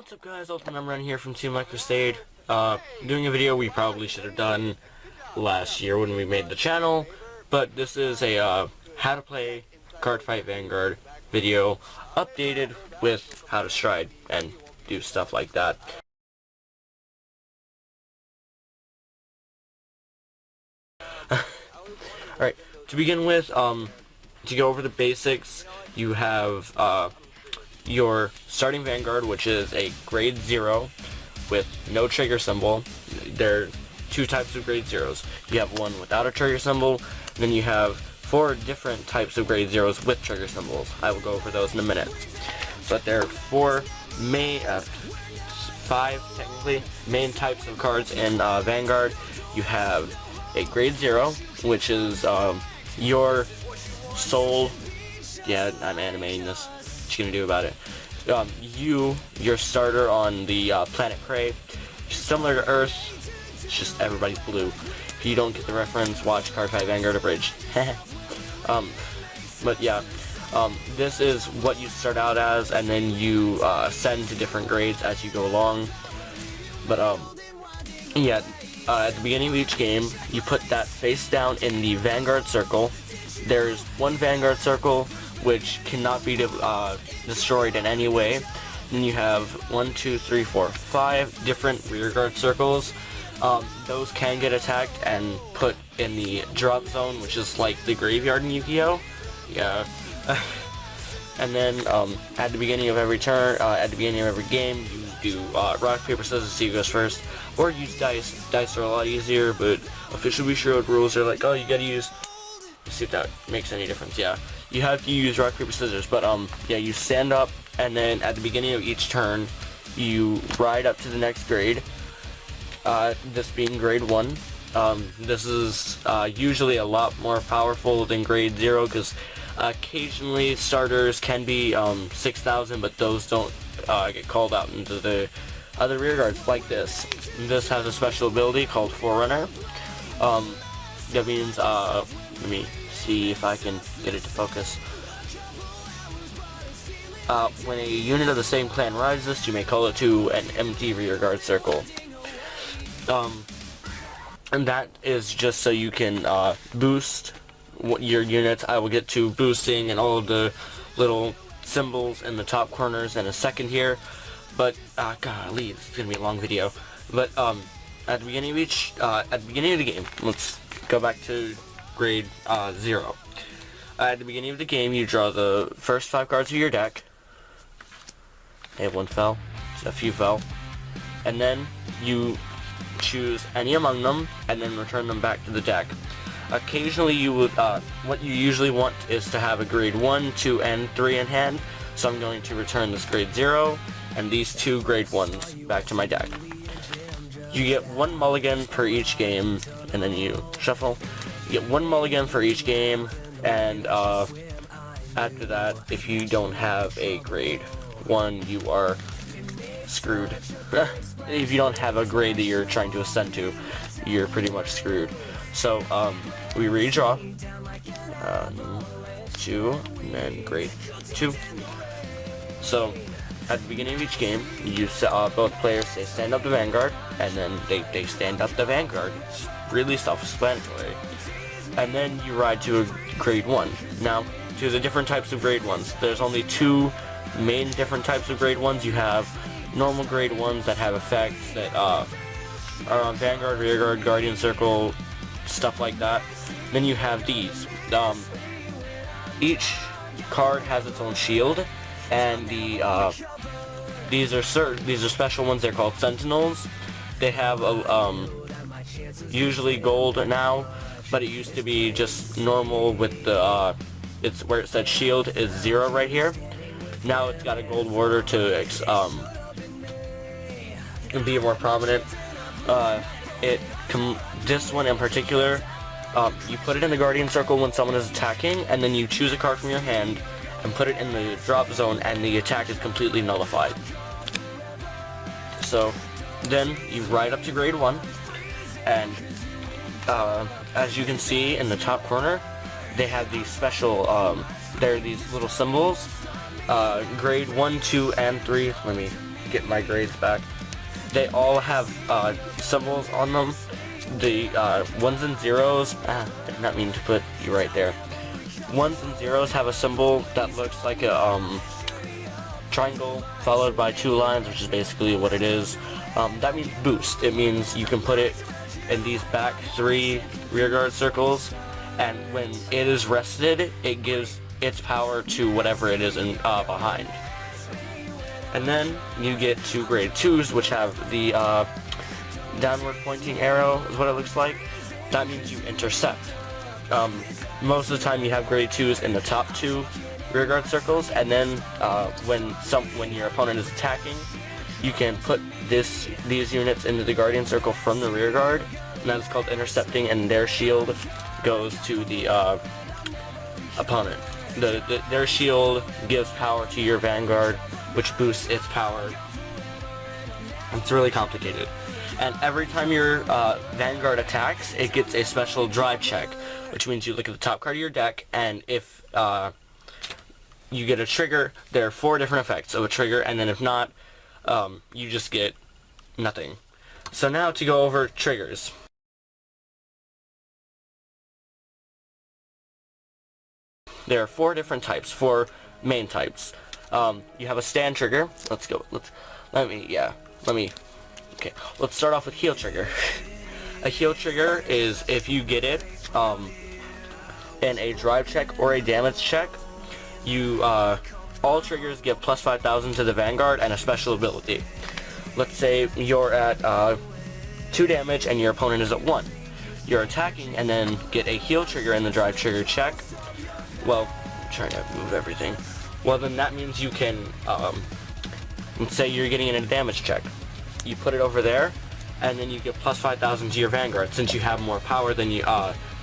What's up guys, Ultimateumbreon here from Team Crusade. Doing a video we probably should have done last year when we made the channel, but this is a how to play Cardfight Vanguard video, updated with how to stride and do stuff like that. Alright, to begin with, to go over the basics, you have your starting Vanguard, which is a grade 0 with no trigger symbol. There are two types of grade 0s. You have one without a trigger symbol, and then you have 4 different types of grade 0s with trigger symbols. I will go over those in a minute. But there are 5 technically main types of cards in Vanguard. You have a grade 0, which is your soul. Yeah, I'm animating this. What you gonna do about it? Your starter on the planet Prey, similar to Earth, it's just everybody's blue. If you don't get the reference, watch Cardfight Vanguard Abridged. But yeah, this is what you start out as, and then you ascend to different grades as you go along. But yeah, at the beginning of each game, you put that face down in the Vanguard circle. There's one Vanguard circle which cannot be destroyed in any way. Then you have 1, 2, 3, 4, 5 different rearguard circles. Those can get attacked and put in the drop zone, which is like the graveyard in Yu-Gi-Oh! Yeah. And then at the beginning of every turn, at the beginning of every game, you do rock, paper, scissors, see who goes first, or use dice. Dice are a lot easier, but officially showed rules are like, oh, you gotta use. See if that makes any difference. Yeah, you have to use rock, paper, scissors, but yeah, you stand up, and then at the beginning of each turn, you ride up to the next grade. This being grade 1. This is usually a lot more powerful than grade 0, because occasionally starters can be 6,000, but those don't get called out into the other rear guards like this. This has a special ability called Forerunner. That means, let me see if I can get it to focus. When a unit of the same clan rises, you may call it to an empty rearguard circle. And that is just so you can boost your units. I will get to boosting and all of the little symbols in the top corners in a second here. But golly, it's gonna be a long video. But at the beginning of at the beginning of the game, let's go back to grade 0. At the beginning of the game, you draw the first 5 cards of your deck. Hey, one fell. A few fell. And then you choose any among them, and then return them back to the deck. Occasionally, you would what you usually want is to have a grade 1, 2, and 3 in hand. So I'm going to return this grade 0 and these 2 grade 1s back to my deck. You get 1 mulligan per each game, and then you shuffle. You get 1 mulligan for each game, and after that, if you don't have a grade 1, you are screwed. If you don't have a grade that you're trying to ascend to, you're pretty much screwed. So we redraw 2, and then grade 2. So at the beginning of each game, you both players say stand up to Vanguard, and then they stand up to Vanguard. It's really self-explanatory. And then you ride to a grade 1. Now, to the different types of grade 1s, there's only 2 main different types of grade 1s. You have normal grade 1s that have effects that are on Vanguard, Rearguard, Guardian Circle, stuff like that. Then you have these. Each card has its own shield, and these are special ones. They're called Sentinels. They have a usually gold now, but it used to be just normal with the it's where it said shield is 0 right here. Now it's got a gold warder to be more prominent. This one in particular, you put it in the Guardian Circle when someone is attacking, and then you choose a card from your hand and put it in the drop zone, and the attack is completely nullified. So then you ride up to grade 1, and as you can see in the top corner, they have these special, there are these little symbols. Grade 1, 2, and 3, let me get my grades back. They all have symbols on them. The ones and zeros, did not mean to put you right there. Ones and zeros have a symbol that looks like a triangle followed by 2 lines, which is basically what it is. That means boost. It means you can put it in these back 3 rearguard circles, and when it is rested, it gives its power to whatever it is in behind. And then you get to grade 2s, which have the downward pointing arrow is what it looks like. That means you intercept. Most of the time you have grade 2s in the top 2 rearguard circles, and then when your opponent is attacking, you can put these units into the Guardian Circle from the rearguard, and that is called intercepting, and their shield goes to the opponent. Their shield gives power to your Vanguard, which boosts its power. It's really complicated. And every time your Vanguard attacks, it gets a special drive check, which means you look at the top card of your deck, and if you get a trigger, there are 4 different effects of a trigger, and then if not, you just get nothing. So now to go over triggers. There are 4 different types, 4 main types. You have a stand trigger. Okay, let's start off with heal trigger. A heal trigger is if you get it in a drive check or a damage check, you all triggers give plus 5,000 to the Vanguard and a special ability. Let's say you're at 2 damage and your opponent is at 1. You're attacking and then get a heal trigger in the drive trigger check. Well, I'm trying to move everything. Well, then that means you can, let's say you're getting in a damage check. You put it over there, and then you get plus 5,000 to your Vanguard. Since you have more power than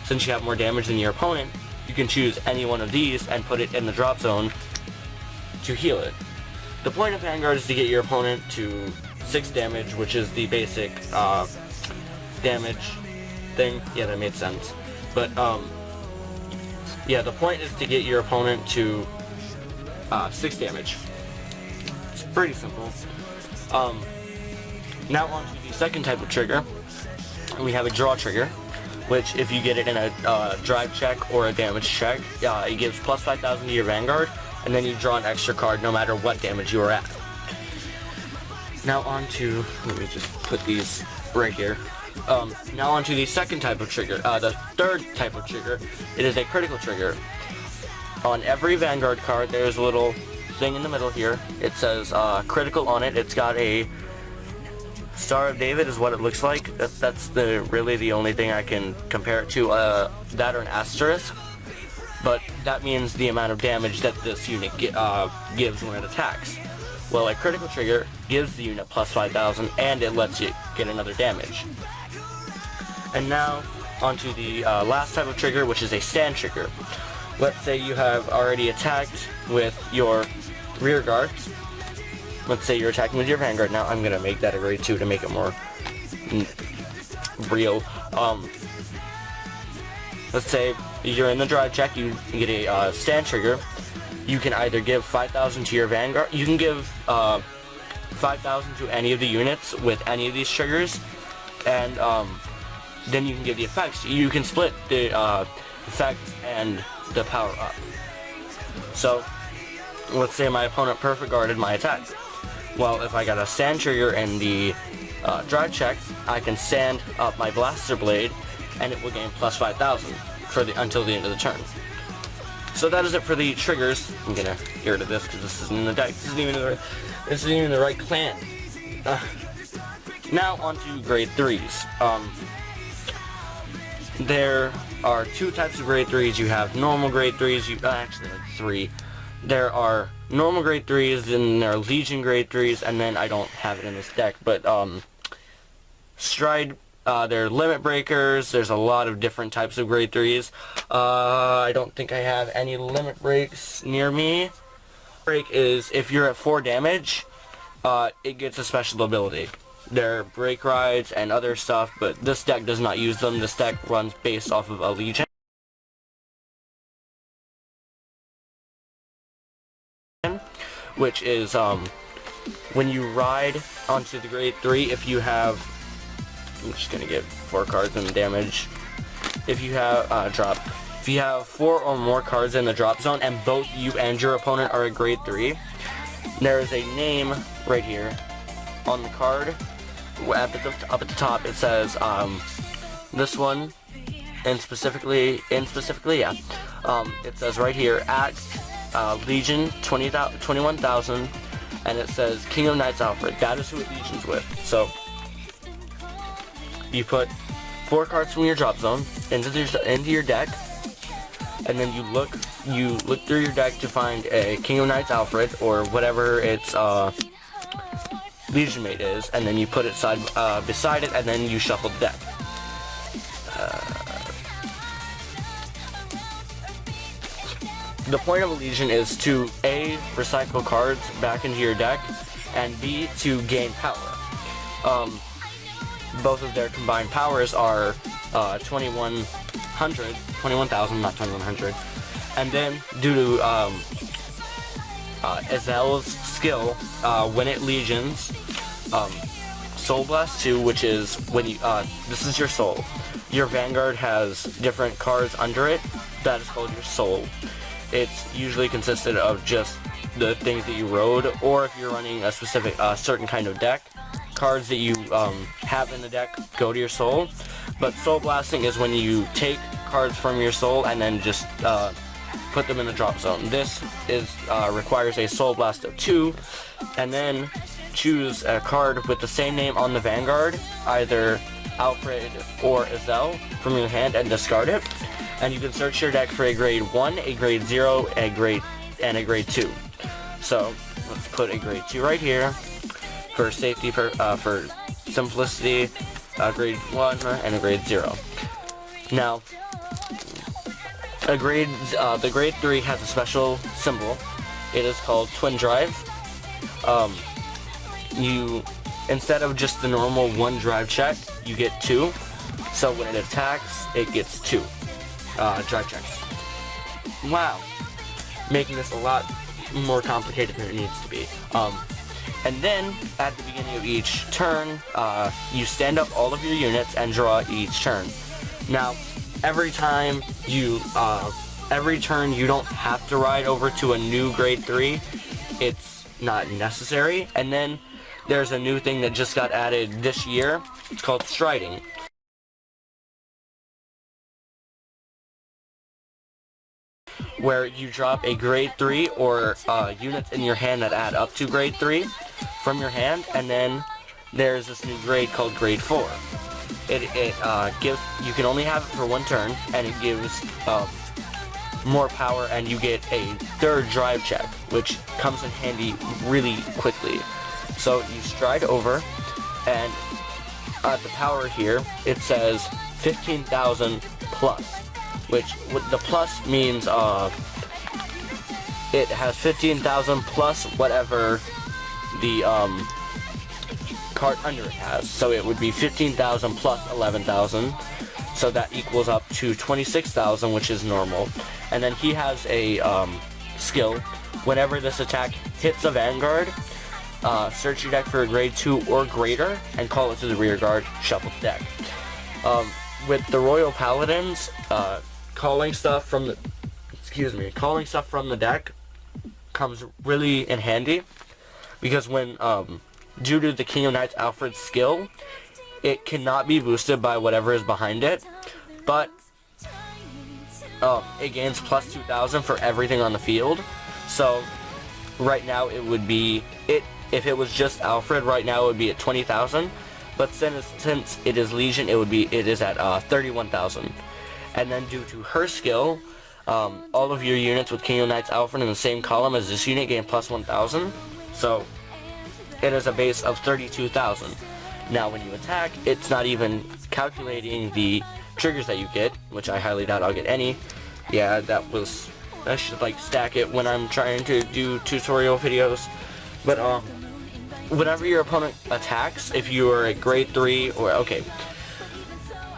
since you have more damage than your opponent, you can choose any one of these and put it in the drop zone to heal it. The point of Vanguard is to get your opponent to 6 damage, which is the basic damage thing. Yeah, that made sense. But yeah, the point is to get your opponent to 6 damage. It's pretty simple. Now on to the second type of trigger. We have a draw trigger, which if you get it in a drive check or a damage check, it gives plus 5,000 to your Vanguard, and then you draw an extra card no matter what damage you are at. Now on to, let me just put these right here. Now on to the second type of trigger, the third type of trigger. It is a critical trigger. On every Vanguard card, there's a little thing in the middle here. It says critical on it. It's got a Star of David is what it looks like. That's really the only thing I can compare it to, that or an asterisk. But that means the amount of damage that this unit gives when it attacks. Well, a critical trigger gives the unit plus 5,000, and it lets you get another damage. And now, onto the last type of trigger, which is a stand trigger. Let's say you have already attacked with your rear guards. Let's say you're attacking with your Vanguard. Now I'm gonna make that a grade 2 to make it more real. Let's say you're in the drive check, you get a stand trigger. You can either give 5,000 to your Vanguard. You can give 5,000 to any of the units with any of these triggers, and then you can give the effects. You can split the effects and the power up. So let's say my opponent perfect guarded my attack. Well, if I got a stand trigger in the drive check, I can stand up my blaster blade, and it will gain plus 5,000 until the end of the turn. So that is it for the triggers. I'm gonna get rid of this because this isn't in the deck. This isn't even the right clan. Now on to grade 3s. There are 2 types of grade 3s. You have normal grade 3s. Actually, like 3. there are normal grade 3s, then there are Legion grade 3s, and then I don't have it in this deck, but Stride, there are Limit Breakers, there's a lot of different types of grade 3s. I don't think I have any Limit Breaks near me. Break is, if you're at 4 damage, it gets a special ability. There are Break Rides and other stuff, but this deck does not use them. This deck runs based off of a Legion, which is when you ride onto the grade 3, if you have, I'm just gonna get 4 cards in damage. If you have if you have 4 or more cards in the drop zone and both you and your opponent are at grade 3, there is a name right here on the card. Up at the top it says this one, and specifically, yeah. It says right here at Legion 21,000, and it says King of Knights Alfred. That is who it Legions with. So you put 4 cards from your drop zone into your deck, and then you look through your deck to find a King of Knights Alfred or whatever its Legion mate is, and then you put it beside it, and then you shuffle the deck. The point of a Legion is to A, recycle cards back into your deck, and B, to gain power. Both of their combined powers are 21,000, not 2100. And then, due to Azel's skill, when it Legions, Soul Blast 2, which is when you, this is your soul. Your Vanguard has different cards under it. That is called your soul. It's usually consisted of just the things that you rode, or if you're running a specific, certain kind of deck, cards that you have in the deck go to your soul. But soul blasting is when you take cards from your soul and then just put them in the drop zone. This is requires a soul blast of 2, and then choose a card with the same name on the Vanguard, either Alfred or Azel, from your hand and discard it. And you can search your deck for a grade 1, a grade 0, a grade 2. So let's put a grade 2 right here for safety, for simplicity, a grade 1 and a grade 0. Now, the grade 3 has a special symbol. It is called Twin Drive. Instead of just the normal 1 drive check, you get 2. So when it attacks, it gets 2 drive checks. Wow, making this a lot more complicated than it needs to be. And then at the beginning of each turn, you stand up all of your units and draw each turn. Now, every turn you don't have to ride over to a new grade 3. It's not necessary. And then there's a new thing that just got added this year. It's called striding. Where you drop a grade 3 or units in your hand that add up to grade 3 from your hand, and then there's this new grade called grade 4. It gives, you can only have it for 1 turn, and it gives more power, and you get a 3rd drive check, which comes in handy really quickly. So you stride over, and at the power here, it says 15,000 plus, which the plus means it has 15,000 plus whatever the card under it has. So it would be 15,000 plus 11,000, so that equals up to 26,000, which is normal. And then he has a skill. Whenever this attack hits a Vanguard, search your deck for a grade 2 or greater and call it to the rear guard, shuffle the deck. With the Royal Paladins, calling stuff from the deck comes really in handy, because when due to the King of Knights Alfred's skill, it cannot be boosted by whatever is behind it, but it gains plus 2,000 for everything on the field. So right now it would be, if it was just Alfred, right now it would be at 20,000, but since it is Legion, it is at 31,000. And then due to her skill, all of your units with King of Knights Alfred in the same column as this unit gain plus 1,000. So it is a base of 32,000. Now when you attack, it's not even calculating the triggers that you get, which I highly doubt I'll get any. Yeah, I should like stack it when I'm trying to do tutorial videos. But whenever your opponent attacks, if you are at grade 3 or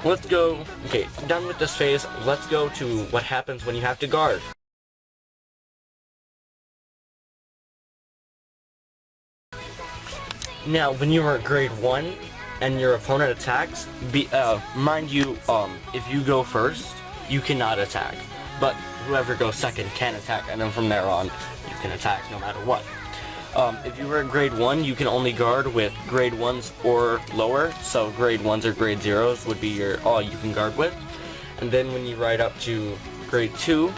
let's go, done with this phase, let's go to what happens when you have to guard. Now, when you are at grade 1 and your opponent attacks, mind you, if you go first, you cannot attack. But whoever goes second can attack, and then from there on, you can attack no matter what. If you were at grade 1, you can only guard with grade 1s or lower, so grade 1s or grade 0s would be all you can guard with. And then when you ride up to grade 2,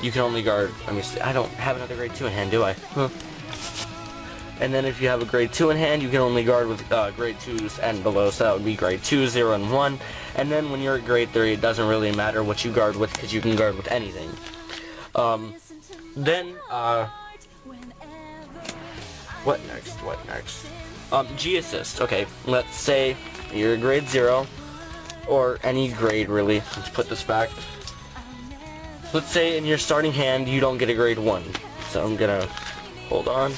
you can only guard, let me see, I don't have another grade 2 in hand, do I? And then if you have a grade 2 in hand, you can only guard with grade 2s and below, so that would be grade 2, 0, and 1. And then when you're at grade 3, it doesn't really matter what you guard with, because you can guard with anything. What next? G-assist. Okay, let's say you're a grade 0, or any grade really. Let's put this back. Let's say in your starting hand you don't get a grade 1. So I'm gonna hold on.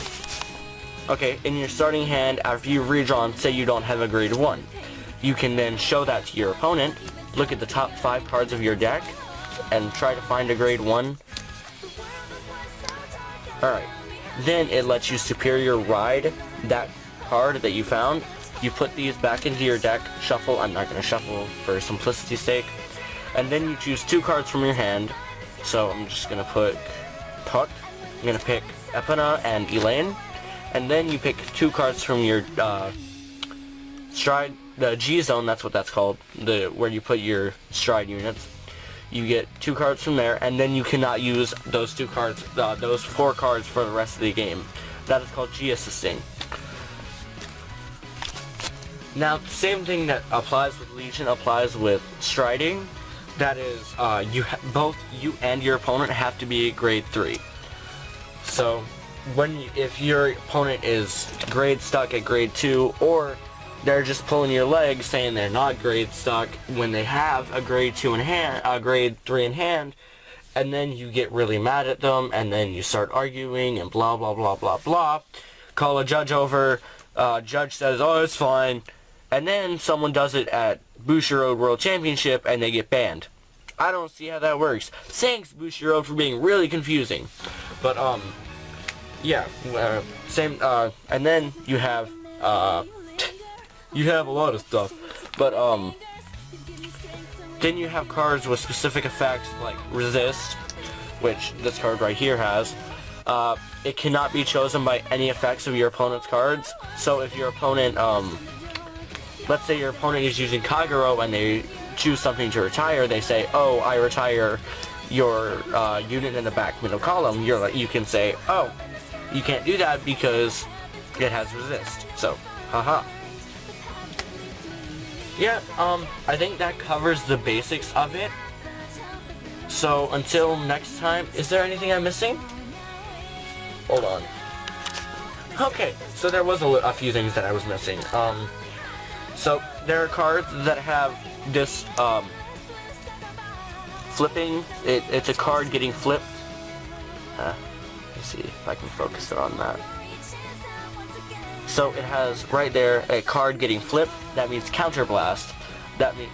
Okay, in your starting hand, after you've redrawn, say you don't have a grade 1. You can then show that to your opponent, look at the top 5 cards of your deck, and try to find a grade 1. Alright. Then it lets you superior ride that card that you found. You put these back into your deck, shuffle. I'm not going to shuffle for simplicity's sake. And then you choose 2 cards from your hand. So I'm just going to put Puck. I'm going to pick Epona and Elaine. And then you pick 2 cards from your stride, the G zone, that's what that's called, where you put your stride units. You get 2 cards from there, and then you cannot use those 2 cards, those 4 cards for the rest of the game. That is called G-assisting. Now, the same thing that applies with Legion applies with striding. That is, both you and your opponent have to be grade 3. So, if your opponent is grade stuck at grade 2, or they're just pulling your leg saying they're not grade stuck when they have a grade 2 in hand, a grade 3 in hand, and then you get really mad at them, and then you start arguing and blah blah blah blah blah. Call a judge over. Judge says, "Oh, it's fine," and then someone does it at Bushiroad World Championship and they get banned. I don't see how that works. Thanks, Bushiroad, for being really confusing. But yeah, same. And then you have a lot of stuff, but then you have cards with specific effects like resist, which this card right here has. It cannot be chosen by any effects of your opponent's cards. So if your opponent, let's say your opponent is using Kagero and they choose something to retire, they say, "Oh, I retire your unit in the back middle column." You can say, "Oh, you can't do that because it has resist." So, haha. Yeah, I think that covers the basics of it. So, until next time, is there anything I'm missing? Hold on. Okay, so there was a few things that I was missing. So, there are cards that have this, flipping. It's a card getting flipped. Let's see if I can focus it on that. So it has right there a card getting flipped. That means counterblast.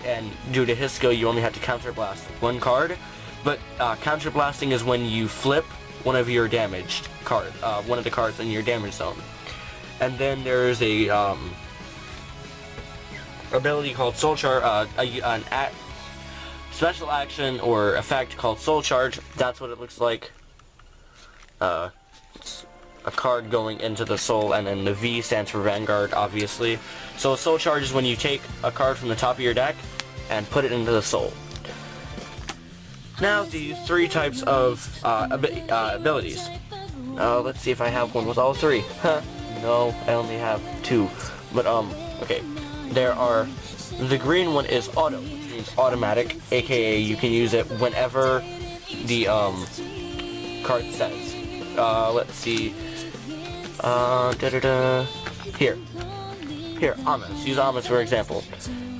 And due to his skill, you only have to counterblast 1 card. But counterblasting is when you flip one of your damaged card, one of the cards in your damage zone. And then there's a ability called Soul Charge, special action or effect called Soul Charge. That's what it looks like. It's a card going into the soul, and then the V stands for Vanguard, obviously. So a Soul Charge is when you take a card from the top of your deck and put it into the soul. Now the 3 types of abilities. Let's see if I have one with all 3. No, I only have 2. But okay. There are, the green one is auto, which means automatic, aka you can use it whenever the card says. Let's see. Here, Amos. Use Amos for example.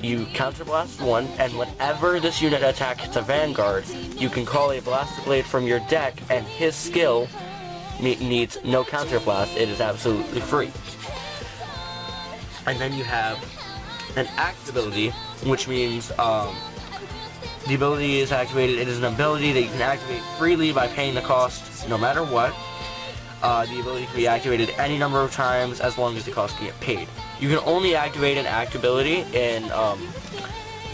You counterblast 1, and whenever this unit attack hits a Vanguard, you can call a Blaster Blade from your deck, and his skill needs no counterblast. It is absolutely free. And then you have an Act ability, which means the ability is activated. It is an ability that you can activate freely by paying the cost, no matter what. The ability can be activated any number of times as long as the cost can get paid. You can only activate an Act ability in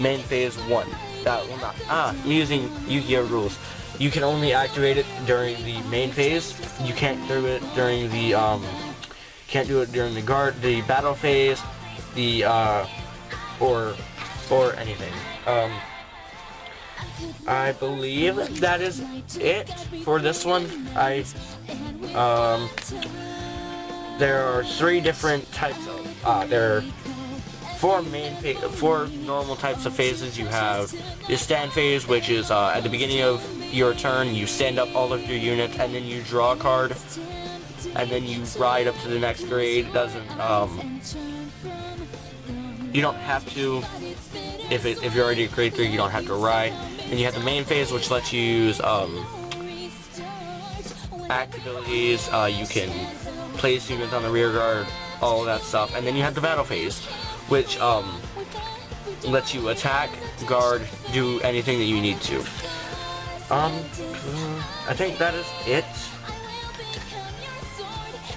main phase 1. That will not. I'm using Yu-Gi-Oh rules. You can only activate it during the main phase. You can't do it during the the battle phase, the or anything. I believe that is it for this one. There are 3 different types of, there are 4 normal types of phases. You have the stand phase, which is at the beginning of your turn, you stand up all of your units, and then you draw a card, and then you ride up to the next grade. It doesn't, you don't have to, if you're already at grade 3, you don't have to ride. Then you have the main phase, which lets you use, Act abilities, you can place units on the rear guard, all of that stuff. And then you have the battle phase, which lets you attack, guard, do anything that you need to. I think that is it.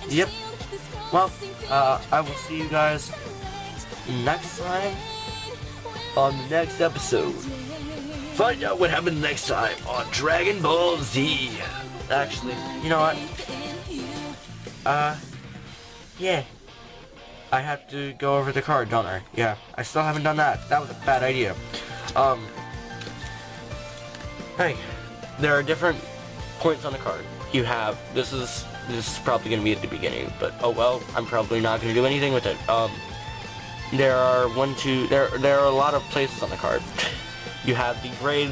Yep. Well, I will see you guys next time on the next episode. Find out what happened next time on Dragon Ball Z. Actually, you know what? Yeah. I have to go over the card, don't I? Yeah, I still haven't done that. That was a bad idea. Hey, there are different points on the card. You have, this is probably going to be at the beginning, but oh well, I'm probably not going to do anything with it. There are there are a lot of places on the card. You have the grade,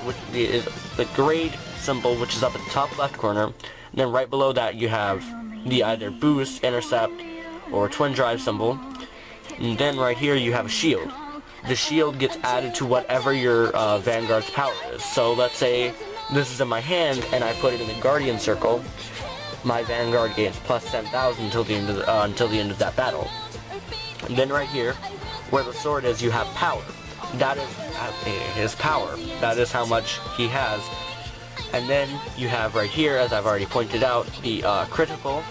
which is the grade symbol, which is up at the top left corner. And then right below that you have the either boost, intercept, or twin drive symbol. And then right here you have a shield. The shield gets added to whatever your Vanguard's power is. So let's say this is in my hand and I put it in the Guardian Circle. My Vanguard gains plus 10,000 until the end of that battle. And then right here, where the sword is, you have power. That is his power. That is how much he has. And then you have right here, as I've already pointed out, the critical,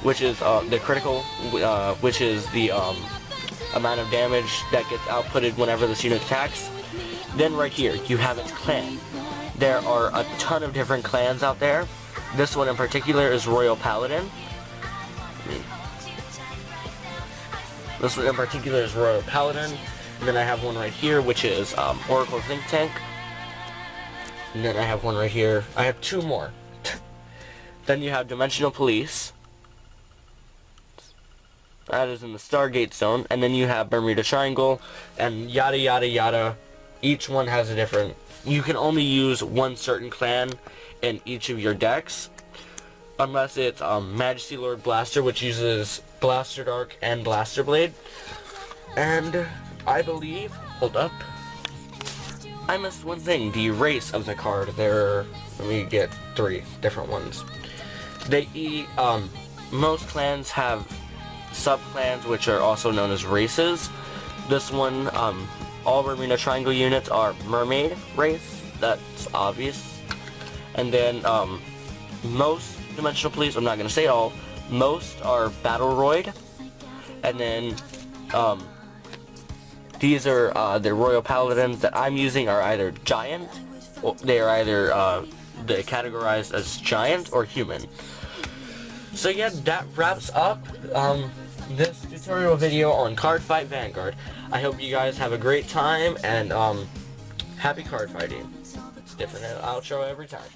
which is the amount of damage that gets outputted whenever this unit attacks. Then right here, you have its clan. There are a ton of different clans out there. This one in particular is Royal Paladin. This one in particular is Royal Paladin. And then I have one right here, which is Oracle Think Tank. And then I have one right here. I have 2 more. Then you have Dimensional Police. That is in the Stargate Zone. And then you have Bermuda Triangle. And yada yada yada. Each one has a different... You can only use one certain clan in each of your decks. Unless it's Majesty Lord Blaster, which uses Blaster Dark and Blaster Blade. And I believe... Hold up. I missed one thing. The race of the card. Let me get 3 different ones. Most clans have sub-clans, which are also known as races. This one, all Bermuda Triangle units are Mermaid race. That's obvious. And then, most Dimensional Police, I'm not going to say all, most are Battleroid. And then, these are, the Royal Paladins that I'm using are either Giant, or they are either, they're categorized as Giant or Human. So yeah, that wraps up, this tutorial video on Cardfight Vanguard. I hope you guys have a great time, and, happy card fighting. It's different outro every time.